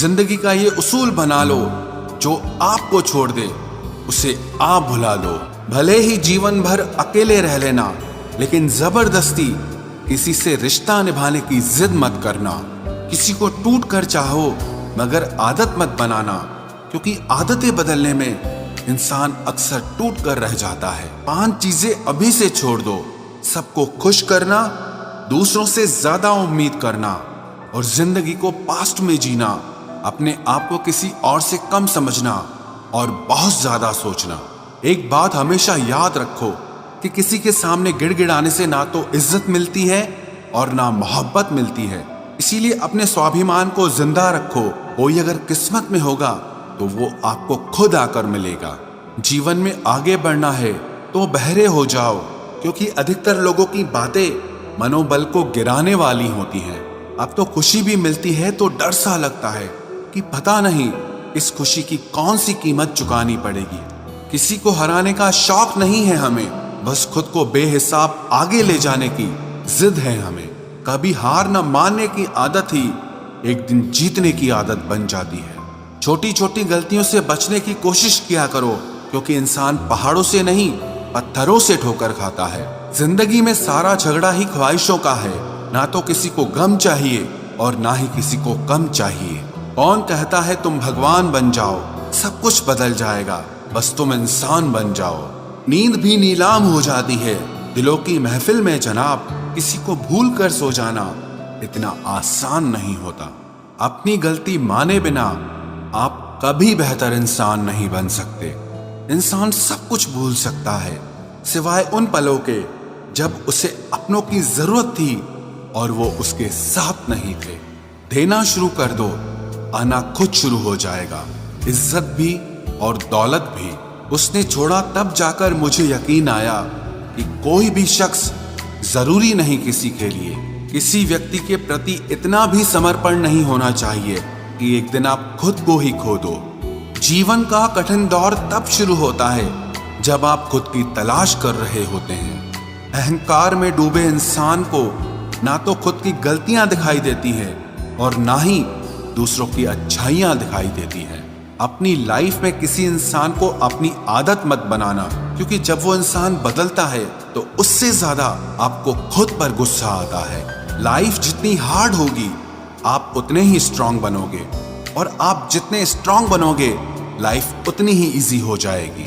जिंदगी का ये उसूल बना लो, जो आपको छोड़ दे उसे आप भुला लो। भले ही जीवन भर अकेले रह लेना, लेकिन जबरदस्ती किसी से रिश्ता निभाने की जिद मत करना। किसी को टूट कर चाहो, मगर आदत मत बनाना, क्योंकि आदतें बदलने में इंसान अक्सर टूट कर रह जाता है। 5 चीजें अभी से छोड़ दो। सबको खुश करना, दूसरों से ज्यादा उम्मीद करना और जिंदगी को पास्ट में जीना, अपने आप को किसी और से कम समझना और बहुत ज्यादा सोचना। एक बात हमेशा याद रखो कि किसी के सामने गिड़गिड़ाने से ना तो इज्जत मिलती है और ना मोहब्बत मिलती है। इसीलिए अपने स्वाभिमान को जिंदा रखो। कोई अगर किस्मत में होगा तो वो आपको खुद आकर मिलेगा। जीवन में आगे बढ़ना है तो बहरे हो जाओ, क्योंकि अधिकतर लोगों की बातें मनोबल को गिराने वाली होती हैं। अब तो खुशी भी मिलती है तो डर सा लगता है कि पता नहीं इस खुशी की कौन सी कीमत चुकानी पड़ेगी। किसी को हराने का शौक नहीं है हमें, बस खुद को बेहिसाब आगे ले जाने की जिद है हमें। कभी हार न मानने की आदत ही एक दिन जीतने की आदत बन जाती है। छोटी छोटी गलतियों से बचने की कोशिश किया करो, क्योंकि इंसान पहाड़ों से नहीं पत्थरों से ठोकर खाता है। जिंदगी में सारा झगड़ा ही ख्वाहिशों का है। ना तो किसी को गम चाहिए और ना ही किसी को कम चाहिए। कौन कहता है तुम भगवान बन जाओ, सब कुछ बदल जाएगा, बस तुम इंसान बन जाओ। नींद भी नीलाम हो जाती है दिलों की महफिल में जनाब। किसी को भूल कर सो जाना इतना आसान नहीं होता। अपनी गलती माने बिना आप कभी बेहतर इंसान नहीं बन सकते। इंसान सब कुछ भूल सकता है, सिवाय उन पलों के जब उसे अपनों की जरूरत थी और वो उसके साथ नहीं थे। देना शुरू कर दो, आना खुद शुरू हो जाएगा। इज्जत भी और दौलत भी उसने छोड़ा, तब जाकर मुझे यकीन आया कि कोई भी शख्स जरूरी नहीं किसी के लिए। किसी व्यक्ति के प्रति इतना भी समर्पण नहीं होना चाहिए कि एक दिन आप खुद को ही खो दो। जीवन का कठिन दौर तब शुरू होता है जब आप खुद की तलाश कर रहे होते हैं। अहंकार में डूबे इंसान को ना तो खुद की गलतियां दिखाई देती हैं और ना ही दूसरों की अच्छाइयां दिखाई देती हैं। अपनी लाइफ में किसी इंसान को अपनी आदत मत बनाना, क्योंकि जब वो इंसान बदलता है तो उससे ज्यादा आपको खुद पर गुस्सा आता है। लाइफ जितनी हार्ड होगी आप उतने ही स्ट्रांग बनोगे, और आप जितने स्ट्रांग बनोगे लाइफ उतनी ही इजी हो जाएगी।